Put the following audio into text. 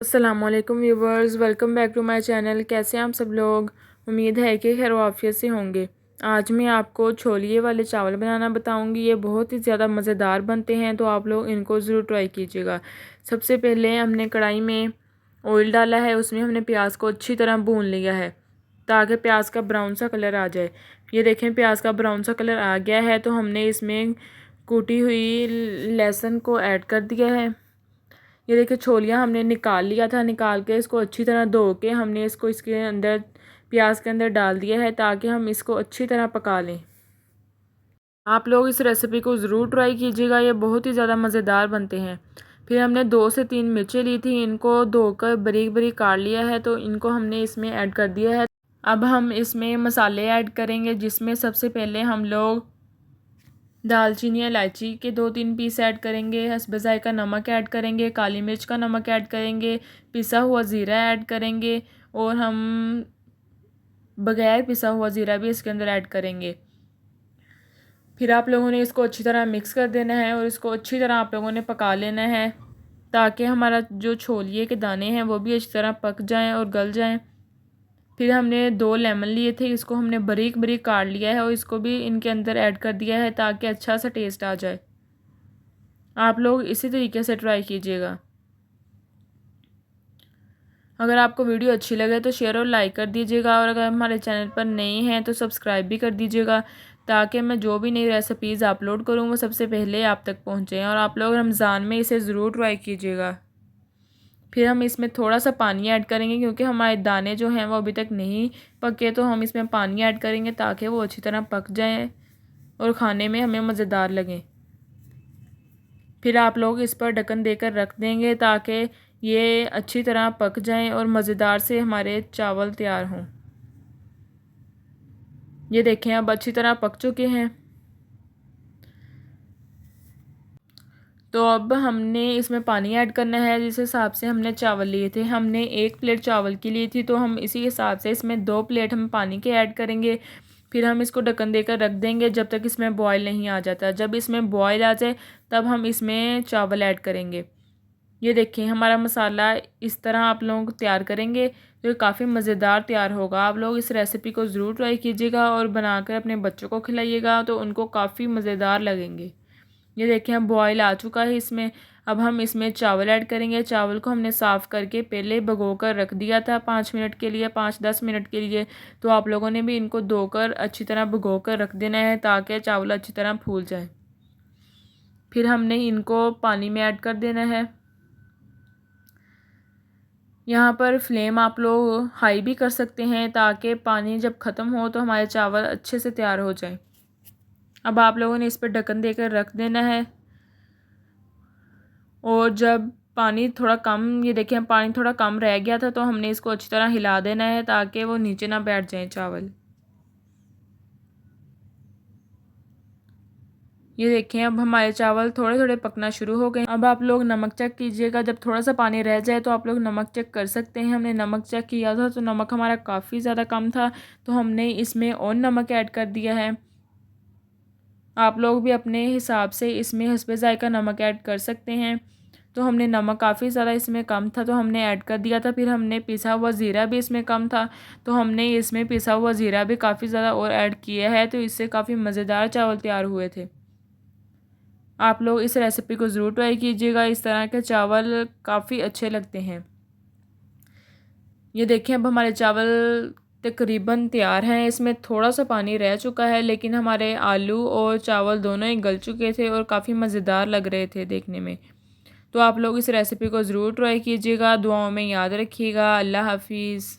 अस्सलामुअलैकुम viewers, welcome back to my channel. कैसे हैं आप सब लोग? उम्मीद है कि खैर आफियत से होंगे। आज मैं आपको छोलिए वाले चावल बनाना बताऊंगी। ये बहुत ही ज़्यादा मज़ेदार बनते हैं, तो आप लोग इनको ज़रूर ट्राई कीजिएगा। सबसे पहले हमने कढ़ाई में ऑयल डाला है, उसमें हमने प्याज को अच्छी तरह भून लिया है ताकि प्याज का ब्राउन सा कलर आ जाए। ये देखें, प्याज का ब्राउन सा कलर आ गया है, तो हमने इसमें कूटी हुई लहसुन को ऐड कर दिया है। ये देखिए, छोलियाँ हमने निकाल लिया था। निकाल के इसको अच्छी तरह धो के हमने इसको इसके अंदर प्याज के अंदर डाल दिया है ताकि हम इसको अच्छी तरह पका लें। आप लोग इस रेसिपी को ज़रूर ट्राई कीजिएगा, ये बहुत ही ज़्यादा मज़ेदार बनते हैं। फिर हमने 2 से 3 मिर्चें ली थी, इनको धोकर बारीक बारीक काट लिया है, तो इनको हमने इसमें ऐड कर दिया है। अब हम इसमें मसाले ऐड करेंगे, जिसमें सबसे पहले हम लोग दालचीनी इलायची के 2-3 पीस ऐड करेंगे, हस्ब ज़ायक़ा नमक ऐड करेंगे, काली मिर्च का नमक ऐड करेंगे, पिसा हुआ ज़ीरा ऐड करेंगे, और हम बगैर पिसा हुआ ज़ीरा भी इसके अंदर ऐड करेंगे। फिर आप लोगों ने इसको अच्छी तरह मिक्स कर देना है और इसको अच्छी तरह आप लोगों ने पका लेना है ताकि हमारा जो छोलिए के दाने हैं वो भी अच्छी तरह पक जाएँ और गल जाएँ। फिर हमने 2 लेमन लिए थे, इसको हमने बारीक बारीक काट लिया है और इसको भी इनके अंदर ऐड कर दिया है ताकि अच्छा सा टेस्ट आ जाए। आप लोग इसी तरीके से ट्राई कीजिएगा। अगर आपको वीडियो अच्छी लगे तो शेयर और लाइक कर दीजिएगा, और अगर हमारे चैनल पर नए हैं तो सब्सक्राइब भी कर दीजिएगा ताकि मैं जो भी नई रेसिपीज़ अपलोड करूँ वो सबसे पहले आप तक पहुँचें। और आप लोग रमज़ान में इसे ज़रूर ट्राई कीजिएगा। फिर हम इसमें थोड़ा सा पानी ऐड करेंगे क्योंकि हमारे दाने जो हैं वो अभी तक नहीं पके, तो हम इसमें पानी ऐड करेंगे ताकि वो अच्छी तरह पक जाएँ और ख़ाने में हमें मज़ेदार लगें। फिर आप लोग इस पर ढक्कन देकर रख देंगे ताकि ये अच्छी तरह पक जाएं और मज़ेदार से हमारे चावल तैयार हों। ये देखें, अब अच्छी तरह पक चुके हैं। तो अब हमने इसमें पानी ऐड करना है, जिस हिसाब से हमने चावल लिए थे। हमने 1 प्लेट चावल की ली थी, तो हम इसी हिसाब से इसमें 2 प्लेट हम पानी के ऐड करेंगे। फिर हम इसको ढक्कन देकर रख देंगे जब तक इसमें बॉयल नहीं आ जाता। जब इसमें बॉयल आ जाए तब हम इसमें चावल ऐड करेंगे। ये देखिए, हमारा मसाला इस तरह आप लोग तैयार करेंगे तो ये काफ़ी मज़ेदार तैयार होगा। आप लोग इस रेसिपी को ज़रूर ट्राई कीजिएगा और बनाकर अपने बच्चों को खिलाइएगा, तो उनको काफ़ी मज़ेदार लगेंगे। ये देखें, अब बॉयल आ चुका है इसमें। अब हम इसमें चावल ऐड करेंगे। चावल को हमने साफ़ करके पहले भिगो कर रख दिया था 5 मिनट के लिए, 5-10 मिनट के लिए। तो आप लोगों ने भी इनको धोकर अच्छी तरह भिगो कर रख देना है ताकि चावल अच्छी तरह फूल जाए। फिर हमने इनको पानी में ऐड कर देना है। यहाँ पर फ्लेम आप लोग हाई भी कर सकते हैं ताकि पानी जब ख़त्म हो तो हमारे चावल अच्छे से तैयार हो जाएं। अब आप लोगों ने इस पर ढक्कन देकर रख देना है, और जब पानी थोड़ा कम, ये देखिए पानी थोड़ा कम रह गया था, तो हमने इसको अच्छी तरह हिला देना है ताकि वो नीचे ना बैठ जाएं चावल। ये देखें, अब हमारे चावल थोड़े थोड़े पकना शुरू हो गए। अब आप लोग नमक चेक कीजिएगा, जब थोड़ा सा पानी रह जाए तो आप लोग नमक चेक कर सकते हैं। हमने नमक चेक किया था तो नमक हमारा काफ़ी ज़्यादा कम था, तो हमने इसमें और नमक ऐड कर दिया है। आप लोग भी अपने हिसाब से इसमें हस्बे ज़ायक़ा नमक ऐड कर सकते हैं। तो हमने नमक काफ़ी ज़्यादा इसमें कम था तो हमने ऐड कर दिया था। फिर हमने पिसा हुआ ज़ीरा भी इसमें कम था, तो हमने इसमें पिसा हुआ ज़ीरा भी काफ़ी ज़्यादा और ऐड किया है, तो इससे काफ़ी मज़ेदार चावल तैयार हुए थे। आप लोग इस रेसिपी को ज़रूर ट्राई कीजिएगा, इस तरह के चावल काफ़ी अच्छे लगते हैं। ये देखें, अब हमारे चावल तकरीबन तैयार हैं। इसमें थोड़ा सा पानी रह चुका है, लेकिन हमारे आलू और चावल दोनों ही गल चुके थे और काफ़ी मज़ेदार लग रहे थे देखने में। तो आप लोग इस रेसिपी को ज़रूर ट्राई कीजिएगा। दुआओं में याद रखिएगा। अल्लाह हाफिज़।